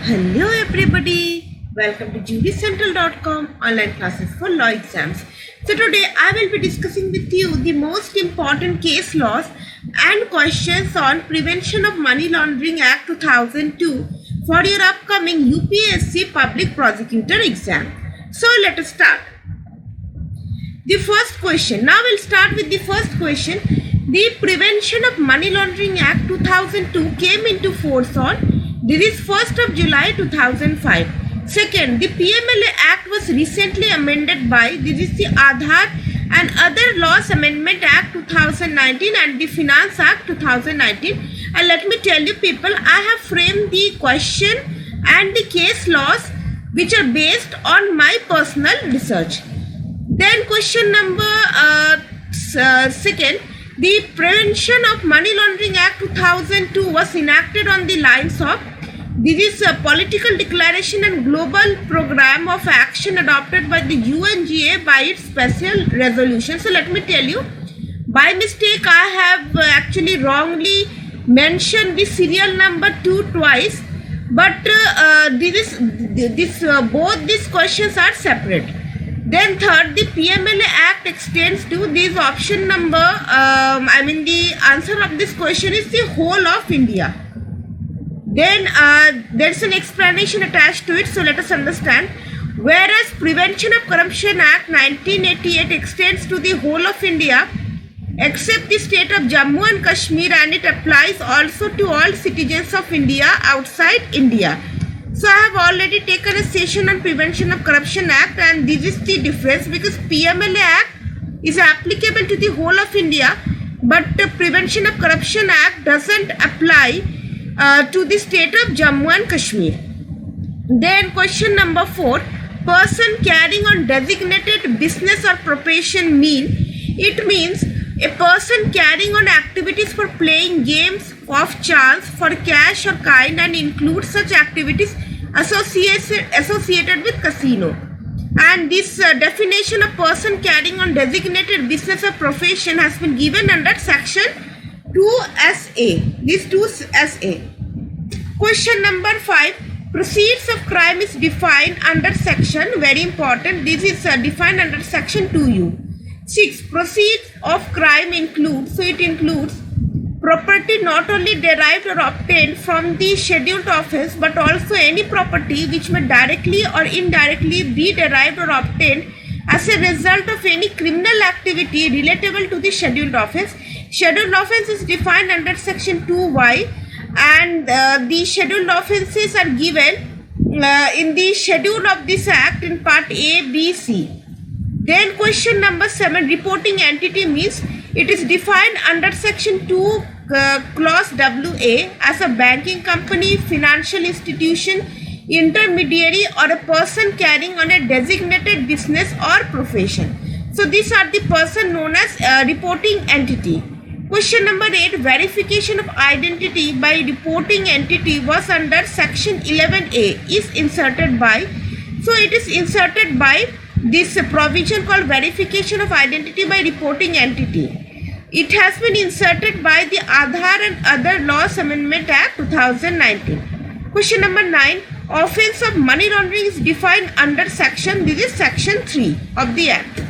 Hello everybody, welcome to jurycentral.com online classes for law exams. So today I will be discussing with you the most important case laws and questions on Prevention of Money Laundering Act 2002 for your upcoming UPSC Public Prosecutor exam. So let us start. The first question. Now we'll start with the first question. The Prevention of Money Laundering Act 2002 came into force on this is 1st of July 2005. Second, the PMLA Act was recently amended by this is the Aadhaar and Other Laws Amendment Act 2019 and the Finance Act 2019. And let me tell you people, I have framed the question and the case laws which are based on my personal research. Then question number second, the Prevention of Money Laundering Act 2002 was enacted on the lines of this is a political declaration and global program of action adopted by the UNGA by its special resolution. So let me tell you, by mistake I have actually wrongly mentioned the serial number 2 twice, but both these questions are separate. Then third, the PMLA Act extends to this option number, the answer of this question is the whole of India. Then there's an explanation attached to it, so let us understand. Whereas Prevention of Corruption Act 1988 extends to the whole of India except the state of Jammu and Kashmir, and it applies also to all citizens of India outside India. So I have already taken a session on Prevention of Corruption Act, and this is the difference because PMLA Act is applicable to the whole of India, but the Prevention of Corruption Act doesn't apply to the state of Jammu and Kashmir. Then question number 4, person carrying on designated business or profession it means a person carrying on activities for playing games of chance for cash or kind and includes such activities associated with casino. And this definition of person carrying on designated business or profession has been given under section 2SA. This 2SA. Question number 5. Proceeds of crime is defined under section, very important, this is defined under section 2U. 6. Proceeds of crime includes property not only derived or obtained from the scheduled offence but also any property which may directly or indirectly be derived or obtained as a result of any criminal activity relatable to the scheduled offence. Scheduled offence is defined under section 2Y, and the scheduled offences are given in the schedule of this act in part A, B, C. Then question number 7, reporting entity means it is defined under section 2 clause WA as a banking company, financial institution, intermediary or a person carrying on a designated business or profession. So these are the person known as reporting entity. Question number 8, verification of identity by reporting entity was under section 11A is inserted by. So it is inserted by this provision called verification of identity by reporting entity. It has been inserted by the Aadhaar and Other Laws Amendment Act 2019. Question number 9, offence of money laundering is defined under section, this is section 3 of the act.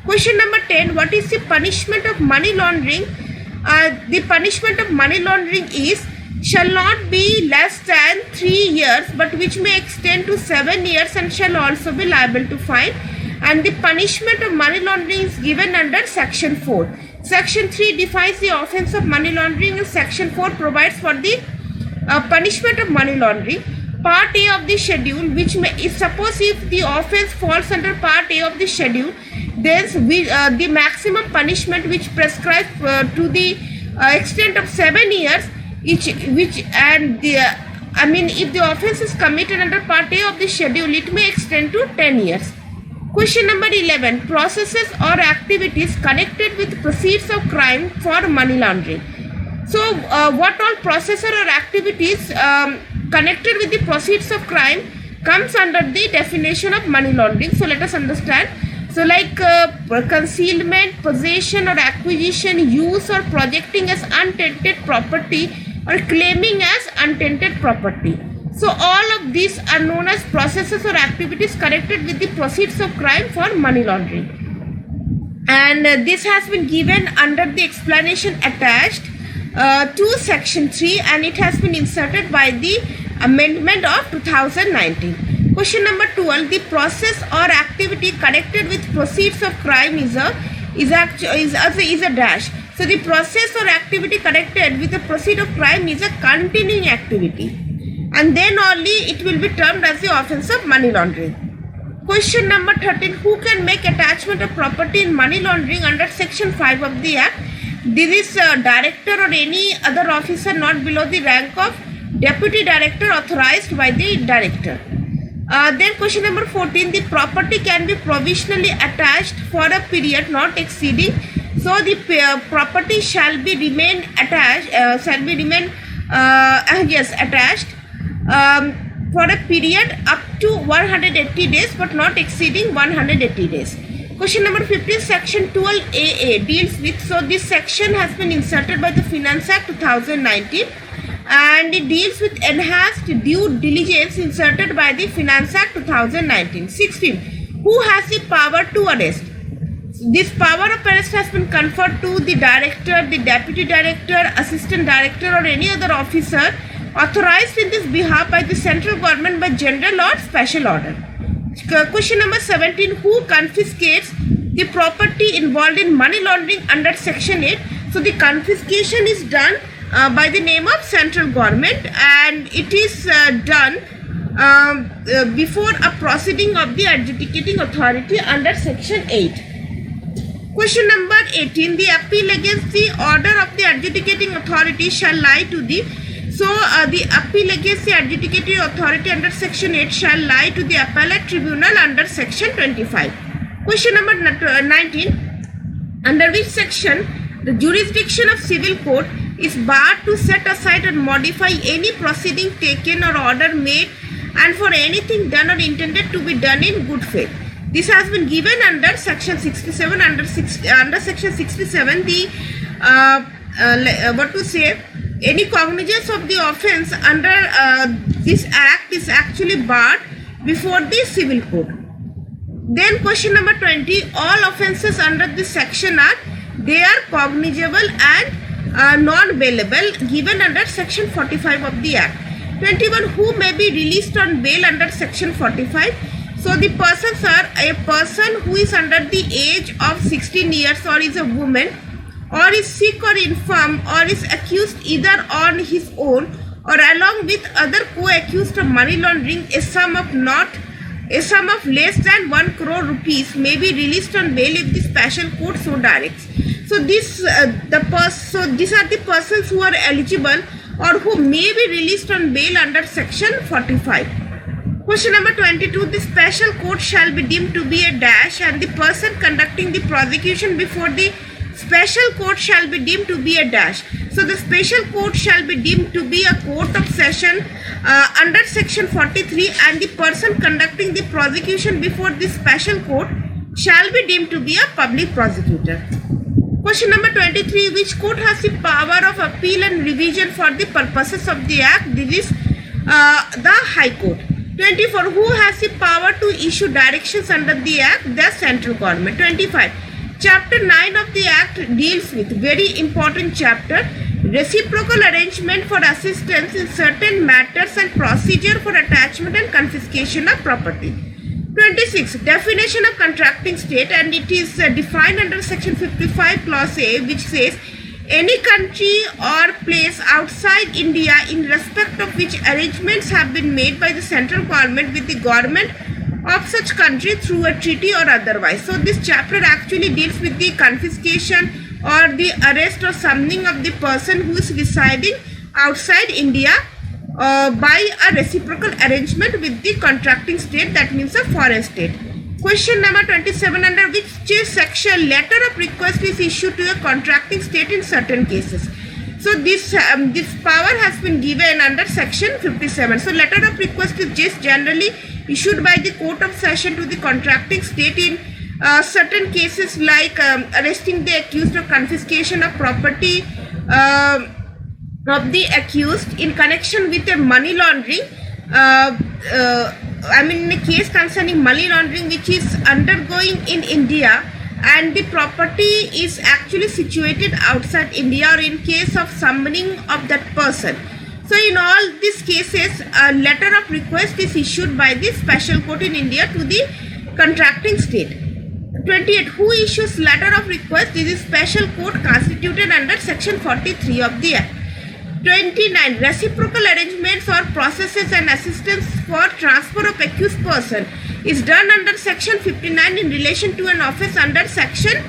Question number 10, what is the punishment of money laundering? The punishment of money laundering is shall not be less than 3 years but which may extend to 7 years and shall also be liable to fine. And the punishment of money laundering is given under section 4. Section 3 defines the offence of money laundering and section 4 provides for the punishment of money laundering. Part A of the schedule, which may, suppose if the offence falls under part A of the schedule, then the maximum punishment which prescribed to the extent of 7 years, if the offence is committed under part A of the schedule, it may extend to 10 years. Question number 11, processes or activities connected with proceeds of crime for money laundering. So what all processes or activities connected with the proceeds of crime comes under the definition of money laundering. So let us understand. So like concealment, possession or acquisition, use or projecting as untainted property or claiming as untainted property. So all of these are known as processes or activities connected with the proceeds of crime for money laundering. And this has been given under the explanation attached to section 3, and it has been inserted by the amendment of 2019. Question number 12. The process or activity connected with proceeds of crime is a dash. So the process or activity connected with the proceed of crime is a continuing activity, and then only it will be termed as the offence of money laundering. Question number 13. Who can make attachment of property in money laundering under section 5 of the act? This is director or any other officer not below the rank of deputy director authorized by the director. Then question number 14. The property can be provisionally attached for a period not exceeding. So the property shall be remain attached. Attached for a period up to 180 days, but not exceeding 180 days. Question number 15. Section 12AA deals with. So this section has been inserted by the Finance Act 2019. And it deals with enhanced due diligence inserted by the Finance Act 2019. 16. Who has the power to arrest? This power of arrest has been conferred to the director, the deputy director, assistant director, or any other officer authorized in this behalf by the central government by general or special order. Question number 17. Who confiscates the property involved in money laundering under section 8? So the confiscation is done by the name of central government, and it is done before a proceeding of the adjudicating authority under section 8. Question number 18. The appeal against the order of the adjudicating authority shall lie to the. So the appeal against the adjudicating authority under section 8 shall lie to the appellate tribunal under section 25. Question number 19. Under which section the jurisdiction of civil court is barred to set aside and modify any proceeding taken or order made, and for anything done or intended to be done in good faith. This has been given under section 67. Under section 67, the any cognizance of the offence under this act is actually barred before the civil court. Then question number 20. All offences under this section are cognizable and non-bailable, given under section 45 of the act. 21. Who may be released on bail under section 45? So the persons are a person who is under the age of 16 years or is a woman, or is sick or infirm, or is accused either on his own or along with other co-accused of money laundering a sum of less than 1 crore rupees may be released on bail if the special court so directs. So these are the persons who are eligible or who may be released on bail under section 45. Question number 22. The special court shall be deemed to be a dash, and the person conducting the prosecution before the special court shall be deemed to be a dash. So the special court shall be deemed to be a court of session under section 43, and the person conducting the prosecution before the special court shall be deemed to be a public prosecutor. Question number 23. Which court has the power of appeal and revision for the purposes of the act? This is the High Court. 24. Who has the power to issue directions under the act? The central government. 25. Chapter 9 of the act deals with, very important chapter, reciprocal arrangement for assistance in certain matters and procedure for attachment and confiscation of property. 26. Definition of contracting state, and it is defined under section 55 clause A, which says any country or place outside India in respect of which arrangements have been made by the central government with the government of such country through a treaty or otherwise. So this chapter actually deals with the confiscation or the arrest or summoning of the person who is residing outside India by a reciprocal arrangement with the contracting state, that means a foreign state. Question number 27. Under which section letter of request is issued to a contracting state in certain cases? So this power has been given under section 57. So letter of request is just generally issued by the court of session to the contracting state in certain cases like arresting the accused of confiscation of property of the accused in connection with a money laundering in a case concerning money laundering which is undergoing in India and the property is actually situated outside India, or in case of summoning of that person. So in all these cases, a letter of request is issued by the special court in India to the contracting state. 28. Who issues letter of request? This is special court constituted under section 43 of the Act. 29. Reciprocal arrangements or processes and assistance for transfer of accused person is done under section 59 in relation to an offence under section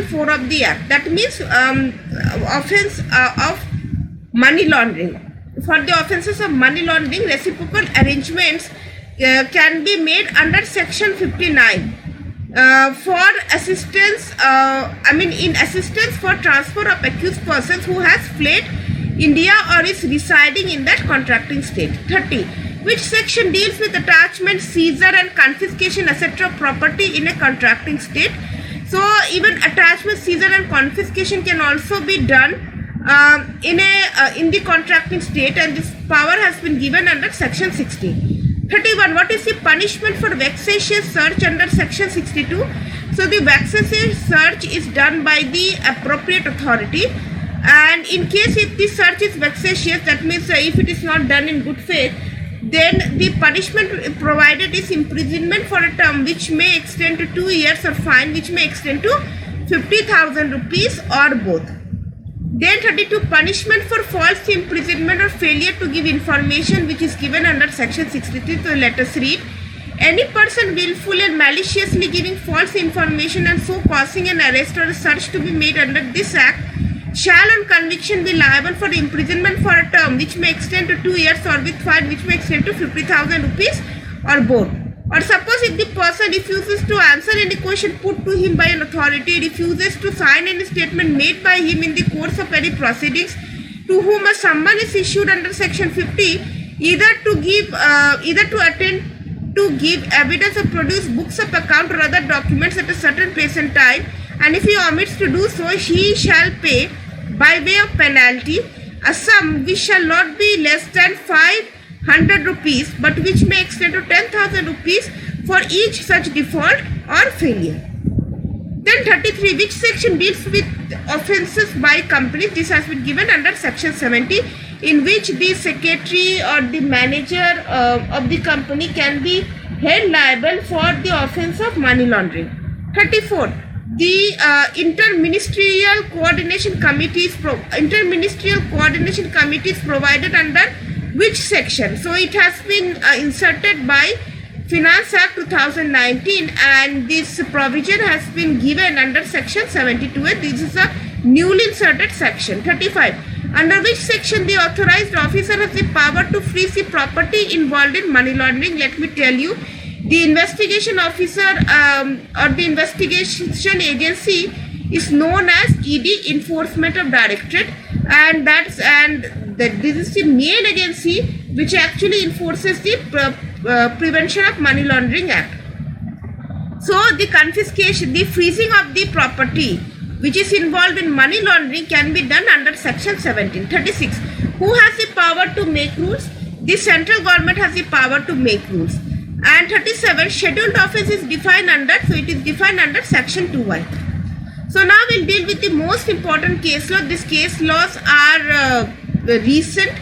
4 of the Act. That means offence of money laundering. For the offences of money laundering, reciprocal arrangements can be made under section 59 for assistance. In assistance for transfer of accused persons who has fled India or is residing in that contracting state. 30. Which section deals with attachment, seizure and confiscation etc. property in a contracting state? So even attachment, seizure and confiscation can also be done in the contracting state, and this power has been given under section 60. 31. What is the punishment for vexatious search under section 62? So the vexatious search is done by the appropriate authority, and in case if the search is vexatious, that means if it is not done in good faith, then the punishment provided is imprisonment for a term which may extend to 2 years or fine which may extend to 50,000 rupees or both. Then 32. Punishment for false imprisonment or failure to give information which is given under section 63. So let us read. Any person willfully and maliciously giving false information and so causing an arrest or a search to be made under this act shall on conviction be liable for imprisonment for a term which may extend to 2 years or with fine which may extend to 50,000 rupees or both. Or suppose if the person refuses to answer any question put to him by an authority, refuses to sign any statement made by him in the course of any proceedings, to whom a summon is issued under section 50, either to attend to give evidence or produce books of account or other documents at a certain place and time, and if he omits to do so, he shall pay by way of penalty a sum which shall not be less than 500 rupees but which may extend to 10,000 rupees for each such default or failure. Then 33. Which section deals with offences by companies? This has been given under section 70, in which the secretary or the manager of the company can be held liable for the offence of money laundering. 34. The interministerial coordination committee is provided under which section? So it has been inserted by Finance Act 2019, and this provision has been given under section 72. This is a newly inserted section. 35. Under which section the authorized officer has the power to freeze the property involved in money laundering? Let me tell you. The investigation officer or the investigation agency is known as ED, Enforcement of Directorate, and this is the main agency which actually enforces the Prevention of Money Laundering Act. So the confiscation, the freezing of the property which is involved in money laundering can be done under section 17. 36. Who has the power to make rules? The central government has the power to make rules. And 37. Scheduled offence is defined under, so it is defined under section 2(1). So now we'll deal with the most important case law. These case laws are recent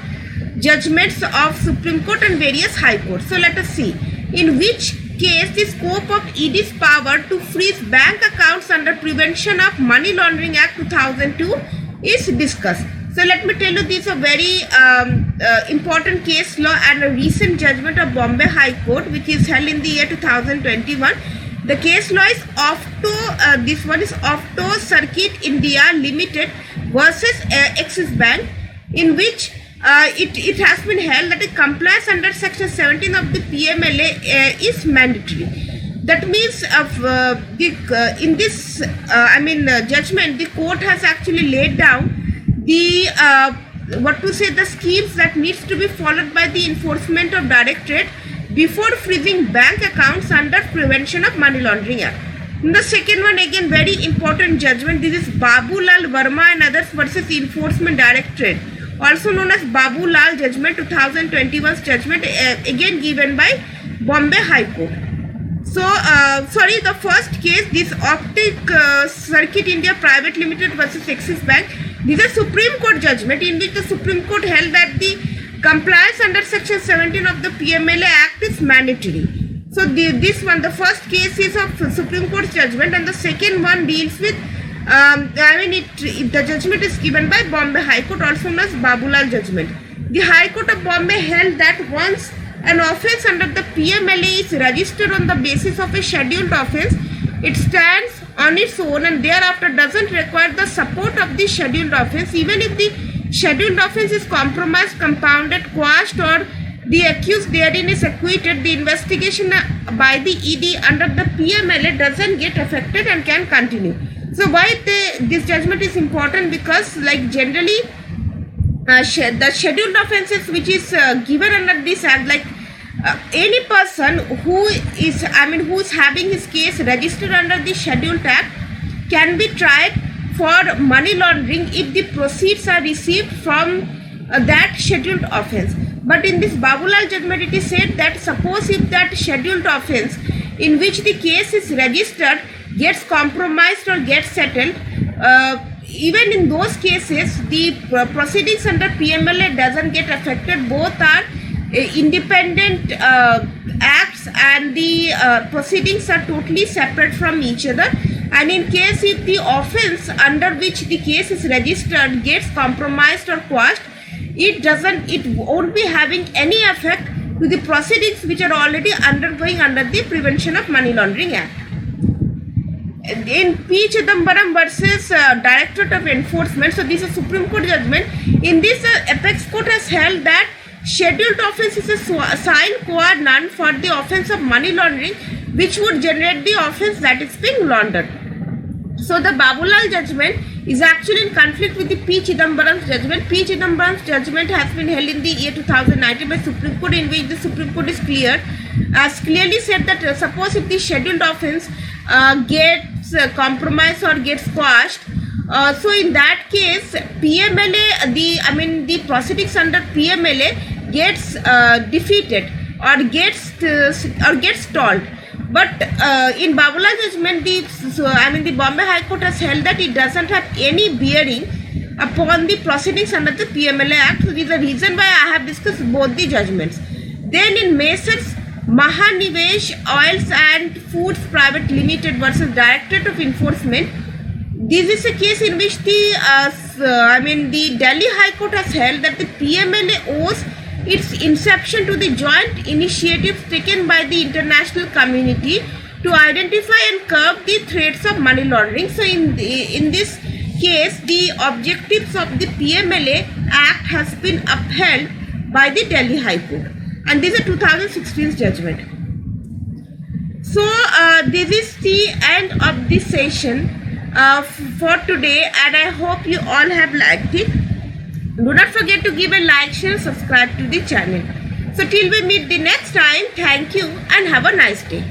judgments of Supreme Court and various High Courts. So let us see in which case the scope of ED's power to freeze bank accounts under Prevention of Money Laundering Act 2002 is discussed. So let me tell you, this is a very important case law and a recent judgment of Bombay High Court which is held in the year 2021. The case law is this one is Opto Circuit India Limited versus Axis Bank, in which it has been held that the compliance under section 17 of the PMLA is mandatory. That means in this judgment, the court has actually laid down the schemes that needs to be followed by the Enforcement of Directorate before freezing bank accounts under Prevention of Money Laundering Act. And the second one, again very important judgment. This is Babulal Verma and others versus Enforcement Directorate, also known as Babu Lal judgment, 2021's judgment, again given by Bombay High Court. So, the first case, this Optic Circuit India Private Limited versus Axis Bank, this is a Supreme Court judgment in which the Supreme Court held that the compliance under Section 17 of the PMLA Act is mandatory. So, this one, the first case is of Supreme Court judgment, and the second one deals with, the judgment is given by Bombay High Court, also known as Babu Lal judgment. The High Court of Bombay held that once an offence under the PMLA is registered on the basis of a scheduled offence, it stands on its own and thereafter doesn't require the support of the scheduled offence, even if the scheduled offence is compromised, compounded, quashed, or the accused therein is acquitted. The investigation by the ED under the PMLA doesn't get affected and can continue. So why this judgment is important? Because like generally the scheduled offences which is given under this act, like any person who is having his case registered under the scheduled act can be tried for money laundering if the proceeds are received from that scheduled offence. But in this Babu Lal judgment, it is said that suppose if that scheduled offence in which the case is registered gets compromised or gets settled, even in those cases the proceedings under PMLA doesn't get affected. Both are independent acts and the proceedings are totally separate from each other. And in case if the offence under which the case is registered gets compromised or quashed, it won't be having any effect to the proceedings which are already undergoing under the Prevention of Money Laundering Act. In P. Chidambaram versus Directorate of Enforcement, so this is a Supreme Court judgment. In this, Apex Court has held that scheduled offence is a sine qua non for the offence of money laundering, which would generate the offence that is being laundered. So the Babu Lal judgment is actually in conflict with the P. Chidambaram's judgment. P. Chidambaram's judgment has been held in the year 2019 by Supreme Court, in which the Supreme Court is clearly said that suppose if the scheduled offence gets compromised or gets quashed, so in that case PMLA, the proceedings under PMLA gets defeated or gets stalled. But in Babu Lal judgment, the Bombay High Court has held that it doesn't have any bearing upon the proceedings under the PMLA Act. So this is the reason why I have discussed both the judgments. Then in Messrs Mahanivesh Oils and Foods Private Limited versus Directorate of Enforcement, this is a case in which the Delhi High Court has held that the PMLA owes its inception to the joint initiatives taken by the international community to identify and curb the threats of money laundering. So in this case, the objectives of the PMLA Act has been upheld by the Delhi High Court, and this is a 2016 judgment. So this is the end of this session for today, and I hope you all have liked it. Do not forget to give a like, share, subscribe to the channel. So till we meet the next time, thank you and have a nice day.